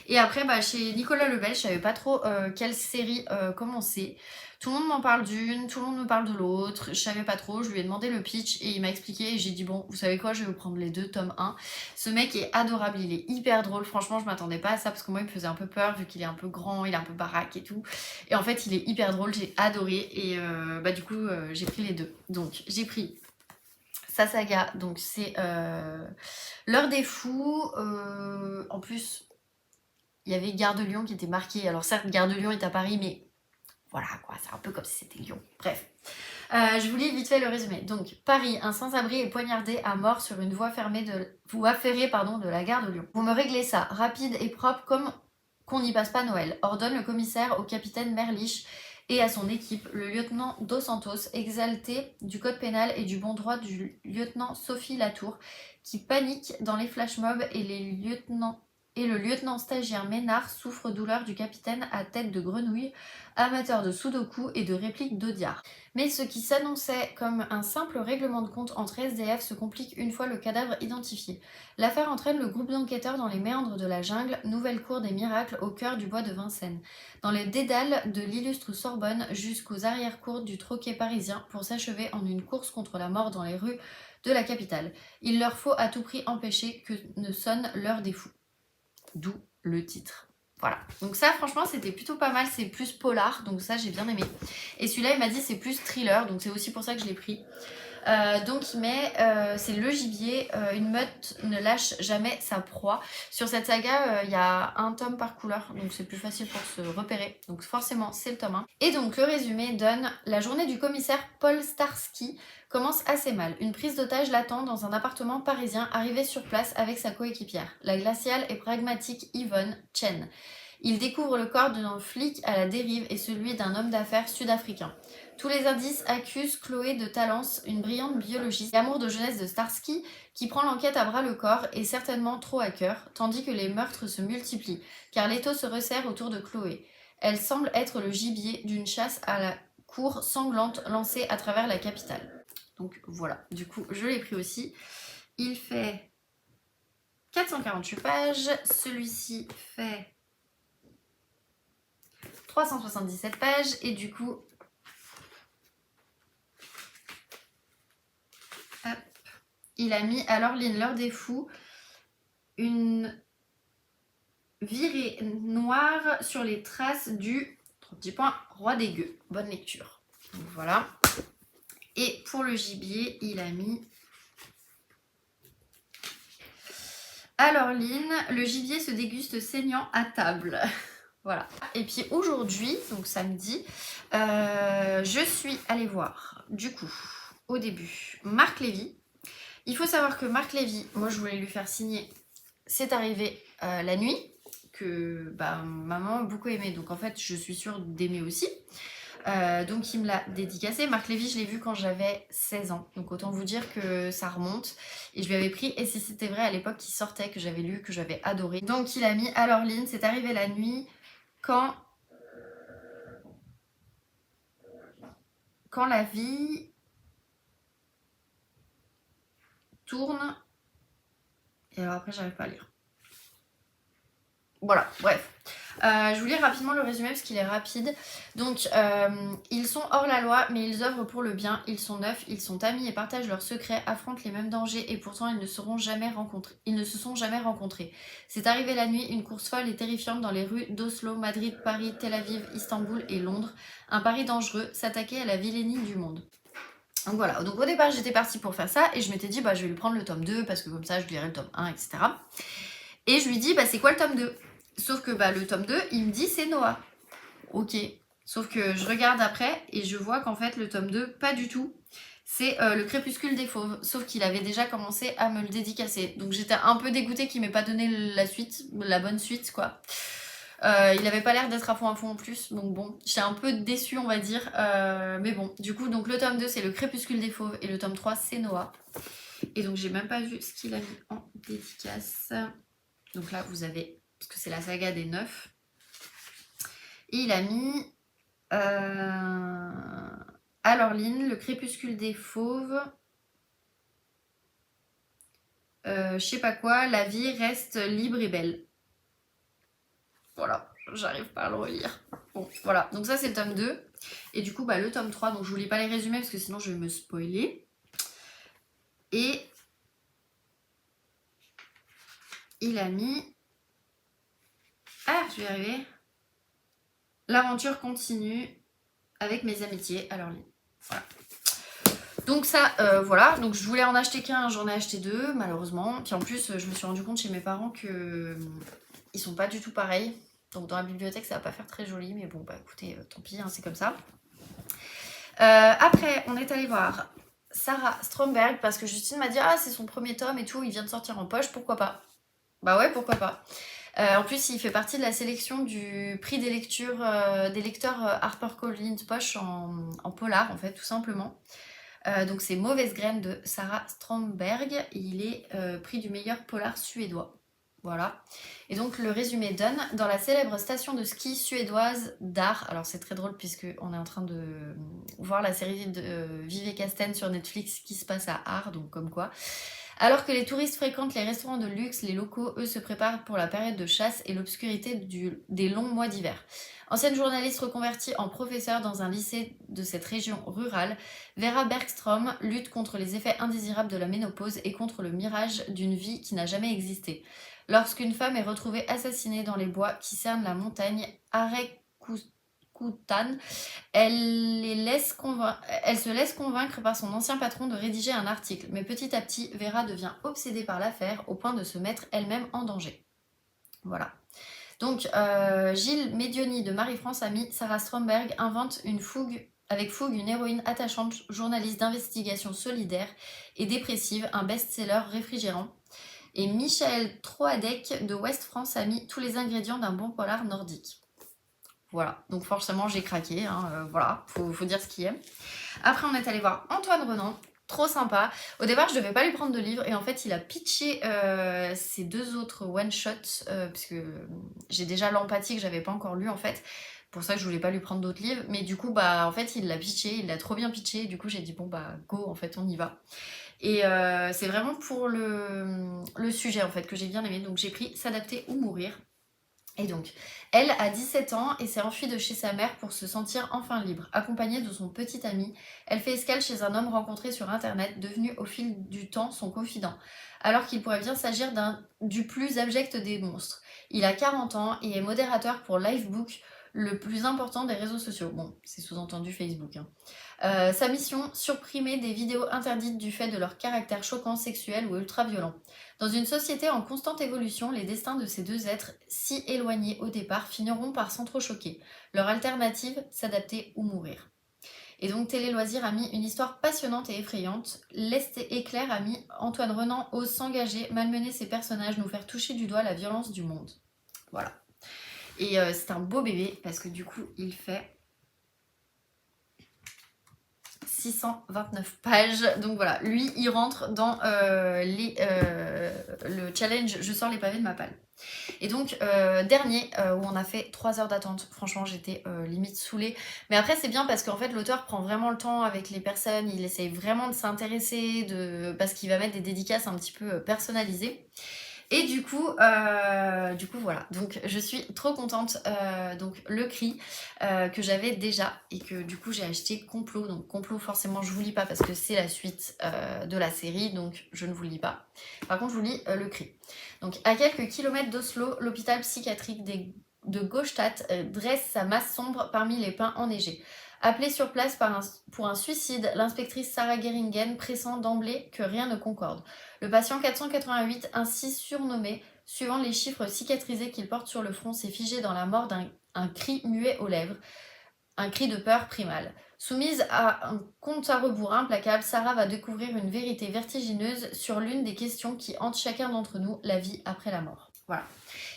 Et après, bah, chez Nicolas Lebel, je savais pas trop quelle série commencer. Tout le monde m'en parle d'une, tout le monde me parle de l'autre. Je savais pas trop. Je lui ai demandé le pitch et il m'a expliqué. Et j'ai dit, bon, vous savez quoi, je vais vous prendre les deux, tome 1. Ce mec est adorable, il est hyper drôle. Franchement, je m'attendais pas à ça parce que moi, il me faisait un peu peur vu qu'il est un peu grand, il est un peu baraque et tout. Et en fait, il est hyper drôle, j'ai adoré. Et bah, du coup, j'ai pris les deux. Donc, j'ai pris sa saga, donc c'est L'Heure des Fous. En plus, il y avait Gare de Lyon qui était marqué. Alors certes, Gare de Lyon est à Paris, mais voilà quoi, c'est un peu comme si c'était Lyon. Bref. Je vous lis vite fait le résumé. Donc, Paris, un sans-abri est poignardé à mort sur une voie ferrée de la gare de Lyon. Vous me réglez ça, rapide et propre comme qu'on n'y passe pas Noël, ordonne le commissaire au capitaine Merlich et à son équipe, le lieutenant Dos Santos, exalté du code pénal et du bon droit du lieutenant Sophie Latour, qui panique dans les flash mobs et le lieutenant stagiaire Ménard souffre douleur du capitaine à tête de grenouille, amateur de sudoku et de répliques d'Audiard. Mais ce qui s'annonçait comme un simple règlement de compte entre SDF se complique une fois le cadavre identifié. L'affaire entraîne le groupe d'enquêteurs dans les méandres de la jungle, nouvelle cour des miracles au cœur du bois de Vincennes, dans les dédales de l'illustre Sorbonne jusqu'aux arrière-cours du troquet parisien pour s'achever en une course contre la mort dans les rues de la capitale. Il leur faut à tout prix empêcher que ne sonne l'heure des fous. D'où le titre. Voilà. Donc ça, franchement, c'était plutôt pas mal. C'est plus polar, donc ça, j'ai bien aimé. Et celui-là, il m'a dit c'est plus thriller, donc c'est aussi pour ça que je l'ai pris. Donc il met, c'est le gibier, une meute ne lâche jamais sa proie. Sur cette saga, il y a un tome par couleur, donc c'est plus facile pour se repérer. Donc forcément, c'est le tome 1. Et donc le résumé donne: la journée du commissaire Paul Starsky commence assez mal. Une prise d'otage l'attend dans un appartement parisien, arrivé sur place avec sa coéquipière, la glaciale et pragmatique Yvonne Chen. Il découvre le corps d'un flic à la dérive et celui d'un homme d'affaires sud-africain. Tous les indices accusent Chloé de Talence, une brillante biologiste, l'amour de jeunesse de Starsky, qui prend l'enquête à bras le corps et certainement trop à cœur, tandis que les meurtres se multiplient, car l'étau se resserre autour de Chloé. Elle semble être le gibier d'une chasse à la cour sanglante lancée à travers la capitale. Donc voilà, du coup je l'ai pris aussi. Il fait 448 pages, celui-ci fait 377 pages et du coup, hop, il a mis à Laureline, L'Heure des Fous, une virée noire sur les traces du 3 petits points, Roi des Gueux. Bonne lecture. Donc voilà. Et pour le gibier, il a mis à Laureline, le gibier se déguste saignant à table. Voilà. Et puis aujourd'hui, donc samedi, je suis allée voir, du coup, au début, Marc Lévy. Il faut savoir que Marc Lévy, moi je voulais lui faire signer C'est arrivé la nuit, que maman a beaucoup aimé, donc en fait je suis sûre d'aimer aussi. Donc il me l'a dédicacé. Marc Lévy, je l'ai vu quand j'avais 16 ans, donc autant vous dire que ça remonte. Et je lui avais pris Et si c'était vrai à l'époque qui sortait, que j'avais lu, que j'avais adoré. Donc il a mis à Laureline, C'est arrivé la nuit, quand la vie tourne. Et alors après j'arrive pas à lire. Voilà, bref. Je vous lis rapidement le résumé parce qu'il est rapide. Donc, ils sont hors la loi, mais ils œuvrent pour le bien. Ils sont neufs, ils sont amis et partagent leurs secrets, affrontent les mêmes dangers et pourtant ils ne se sont jamais rencontrés. C'est arrivé la nuit, une course folle et terrifiante dans les rues d'Oslo, Madrid, Paris, Tel Aviv, Istanbul et Londres. Un pari dangereux, s'attaquer à la vilainie du monde. Donc voilà, donc au départ j'étais partie pour faire ça et je m'étais dit bah je vais lui prendre le tome 2 parce que comme ça je lirai le tome 1, etc. Et je lui dis bah c'est quoi le tome 2? Sauf que bah le tome 2 il me dit c'est Noah. Ok. Sauf que je regarde après et je vois qu'en fait le tome 2 pas du tout. C'est le crépuscule des fauves. Sauf qu'il avait déjà commencé à me le dédicacer. Donc j'étais un peu dégoûtée qu'il m'ait pas donné la suite, la bonne suite quoi. Il avait pas l'air d'être à fond en plus, donc bon, j'étais un peu déçue on va dire, mais bon, du coup, donc le tome 2 c'est le crépuscule des fauves et le tome 3 c'est Noah. Et donc j'ai même pas vu ce qu'il a mis en dédicace. Donc là vous avez, parce que c'est la saga des 9. Et il a mis alors Lynn, le crépuscule des fauves, je sais pas quoi, la vie reste libre et belle. Voilà, j'arrive pas à le relire. Bon, voilà, donc ça c'est le tome 2. Et du coup, bah, le tome 3, donc je vous lis pas les résumés parce que sinon je vais me spoiler. Et il a mis... Ah, je vais y arriver. L'aventure continue avec mes amitiés. Alors, voilà. Donc ça, voilà. Donc je voulais en acheter qu'un, j'en ai acheté 2, malheureusement. Puis en plus, je me suis rendu compte chez mes parents que ils sont pas du tout pareils. Donc dans la bibliothèque, ça va pas faire très joli. Mais bon, bah écoutez, tant pis, hein, c'est comme ça. Après, on est allé voir Sarah Stromberg parce que Justine m'a dit ah c'est son premier tome et tout, il vient de sortir en poche, pourquoi pas? Bah ouais, pourquoi pas. En plus, il fait partie de la sélection du prix des lectures des lecteurs HarperCollins Poche en polar en fait, tout simplement. Donc c'est Mauvaise graine de Sarah Stromberg. Il est prix du meilleur polar suédois. Voilà. Et donc le résumé donne, dans la célèbre station de ski suédoise d'Ar, alors c'est très drôle puisque on est en train de voir la série de Vive Casten sur Netflix qui se passe à Ar, donc comme quoi. Alors que les touristes fréquentent les restaurants de luxe, les locaux, eux, se préparent pour la période de chasse et l'obscurité des longs mois d'hiver. Ancienne journaliste reconvertie en professeure dans un lycée de cette région rurale, Vera Bergstrom lutte contre les effets indésirables de la ménopause et contre le mirage d'une vie qui n'a jamais existé. Lorsqu'une femme est retrouvée assassinée dans les bois qui cernent la montagne Arekoutan, elle se laisse convaincre par son ancien patron de rédiger un article. Mais petit à petit, Vera devient obsédée par l'affaire au point de se mettre elle-même en danger. Voilà. Donc, Gilles Medioni de Marie-France a mis Sarah Stromberg invente avec fougue une héroïne attachante, journaliste d'investigation solidaire et dépressive, un best-seller réfrigérant. Et Michael Troadec de Ouest France a mis tous les ingrédients d'un bon polar nordique. Voilà, donc forcément j'ai craqué, hein, voilà, faut dire ce qu'il y a. Après on est allé voir Antoine Renan, trop sympa. Au départ je devais pas lui prendre de livre et en fait il a pitché ses 2 autres one-shots, puisque j'ai déjà l'empathie que j'avais pas encore lu en fait. Pour ça que je voulais pas lui prendre d'autres livres, mais du coup bah en fait il l'a pitché, il l'a trop bien pitché, et du coup j'ai dit bon bah go en fait on y va. Et c'est vraiment pour le sujet en fait que j'ai bien aimé, donc j'ai pris S'adapter ou mourir. Et donc, elle a 17 ans et s'est enfuie de chez sa mère pour se sentir enfin libre. Accompagnée de son petit ami, elle fait escale chez un homme rencontré sur internet, devenu au fil du temps son confident, alors qu'il pourrait bien s'agir du plus abject des monstres. Il a 40 ans et est modérateur pour Livebook, le plus important des réseaux sociaux. Bon, c'est sous-entendu Facebook. Sa mission, supprimer des vidéos interdites du fait de leur caractère choquant, sexuel ou ultra-violent. Dans une société en constante évolution, les destins de ces 2 êtres, si éloignés au départ, finiront par s'entrechoquer. Leur alternative, s'adapter ou mourir. Et donc Télé Loisirs a mis une histoire passionnante et effrayante. L'Est Éclair a mis Antoine Renan ose s'engager, malmener ses personnages, nous faire toucher du doigt la violence du monde. Voilà. Et c'est un beau bébé parce que du coup il fait 629 pages. Donc voilà, lui, il rentre dans le challenge Je sors les pavés de ma palle. Et donc, dernier, où on a fait 3 heures d'attente. Franchement, j'étais limite saoulée. Mais après, c'est bien parce qu'en fait, l'auteur prend vraiment le temps avec les personnes. Il essaye vraiment de s'intéresser, parce qu'il va mettre des dédicaces un petit peu personnalisées. Et du coup voilà, donc je suis trop contente. Donc le Cri que j'avais déjà et que du coup j'ai acheté Complot. Donc Complot forcément je vous lis pas parce que c'est la suite de la série, donc je ne vous le lis pas. Par contre je vous lis le Cri. Donc à quelques kilomètres d'Oslo, l'hôpital psychiatrique de Gaustadt dresse sa masse sombre parmi les pins enneigés. Appelée sur place pour un suicide, l'inspectrice Sarah Geringen pressent d'emblée que rien ne concorde. Le patient 488, ainsi surnommé, suivant les chiffres cicatrisés qu'il porte sur le front, s'est figé dans la mort d'un cri muet aux lèvres, un cri de peur primale. Soumise à un compte à rebours implacable, Sarah va découvrir une vérité vertigineuse sur l'une des questions qui hantent chacun d'entre nous, la vie après la mort. Voilà.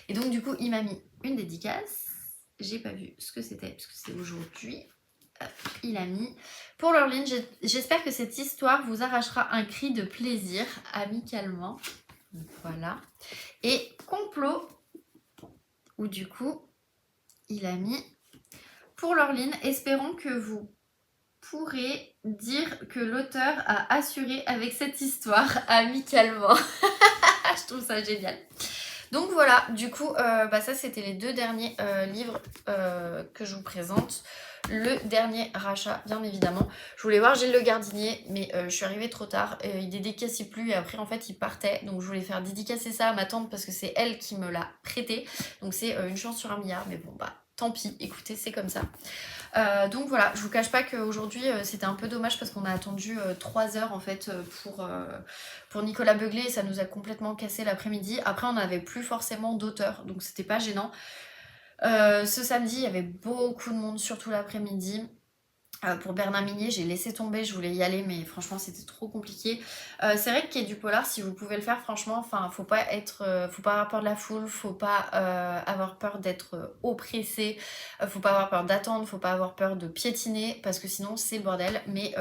Et donc du coup, il m'a mis une dédicace. J'ai pas vu ce que c'était, parce que c'est aujourd'hui. Il a mis pour Laureline, j'espère que cette histoire vous arrachera un cri de plaisir amicalement. Voilà. Et Complot, où du coup il a mis pour Laureline, espérons que vous pourrez dire que l'auteur a assuré avec cette histoire amicalement. Je trouve ça génial. Donc voilà, du coup, ça c'était les deux derniers livres que je vous présente. Le dernier rachat, bien évidemment. Je voulais voir Gilles Le Gardinier, mais je suis arrivée trop tard. Il dédicaçait plus et après, en fait, il partait. Donc je voulais faire dédicacer ça à ma tante parce que c'est elle qui me l'a prêté. Donc c'est une chance sur un milliard, mais bon, tant pis. Écoutez, c'est comme ça. Donc voilà, je vous cache pas qu'aujourd'hui c'était un peu dommage parce qu'on a attendu 3 heures en fait pour Nicolas Beuglet et ça nous a complètement cassé l'après-midi. Après on n'avait plus forcément d'auteur donc c'était pas gênant. Ce samedi il y avait beaucoup de monde surtout l'après-midi. Pour Bernard Minier, j'ai laissé tomber, je voulais y aller, mais franchement, c'était trop compliqué. C'est vrai qu'il y a du polar, si vous pouvez le faire, franchement, faut pas avoir peur de la foule, faut pas avoir peur d'être oppressé, faut pas avoir peur d'attendre, faut pas avoir peur de piétiner, parce que sinon, c'est le bordel. Mais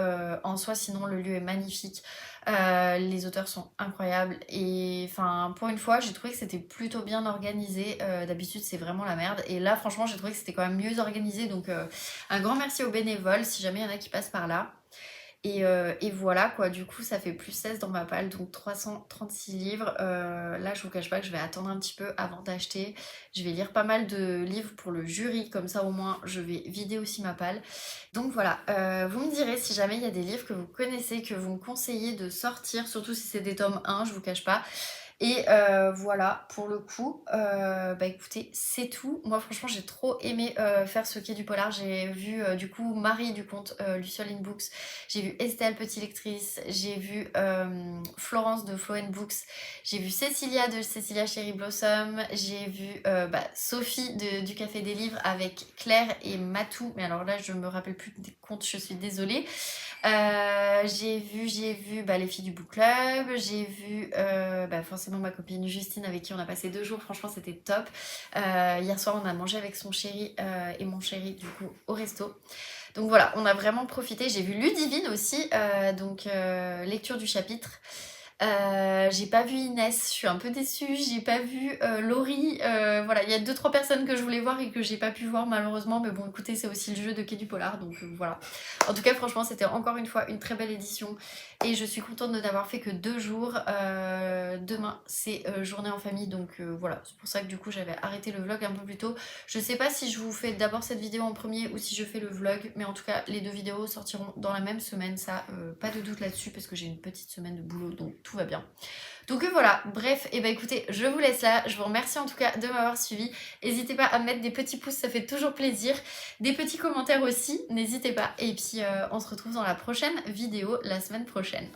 en soi, sinon, le lieu est magnifique. Les auteurs sont incroyables et pour une fois j'ai trouvé que c'était plutôt bien organisé. D'habitude c'est vraiment la merde et là franchement j'ai trouvé que c'était quand même mieux organisé, donc un grand merci aux bénévoles si jamais il y en a qui passent par là. Et voilà quoi, du coup ça fait plus 16 dans ma palle, donc 336 livres. Là je vous cache pas que je vais attendre un petit peu avant d'acheter. Je vais lire pas mal de livres pour le jury, comme ça au moins je vais vider aussi ma palle. Donc voilà, vous me direz si jamais il y a des livres que vous connaissez, que vous me conseillez de sortir, surtout si c'est des tomes 1, je vous cache pas. Et voilà, pour le coup, écoutez, c'est tout. Moi franchement j'ai trop aimé faire ce quai du polar. J'ai vu du coup Marie du compte Luciole in Books, j'ai vu Estelle Petite Lectrice, j'ai vu Florence de Flow Books, j'ai vu Cécilia de Cécilia Cherry Blossom, j'ai vu Sophie du Café des Livres avec Claire et Matou, mais alors là je me rappelle plus des comptes, je suis désolée. J'ai vu les filles du book club, j'ai vu forcément ma copine Justine avec qui on a passé 2 jours, franchement c'était top. Hier soir on a mangé avec son chéri et mon chéri du coup au resto. Donc voilà, on a vraiment profité. J'ai vu Ludivine aussi, lecture du chapitre. J'ai pas vu Inès, je suis un peu déçue, j'ai pas vu Laurie, voilà, il y a 2-3 personnes que je voulais voir et que j'ai pas pu voir malheureusement, mais bon écoutez c'est aussi le jeu de Quai du Polar, donc voilà. En tout cas franchement c'était encore une fois une très belle édition et je suis contente de n'avoir fait que 2 jours. Demain c'est journée en famille, donc voilà, c'est pour ça que du coup j'avais arrêté le vlog un peu plus tôt. Je sais pas si je vous fais d'abord cette vidéo en premier ou si je fais le vlog, mais en tout cas les 2 vidéos sortiront dans la même semaine, ça pas de doute là-dessus parce que j'ai une petite semaine de boulot, donc tout va bien. Donc voilà, bref, et écoutez, je vous laisse là. Je vous remercie en tout cas de m'avoir suivi. N'hésitez pas à mettre des petits pouces, ça fait toujours plaisir. Des petits commentaires aussi, n'hésitez pas. Et puis on se retrouve dans la prochaine vidéo la semaine prochaine.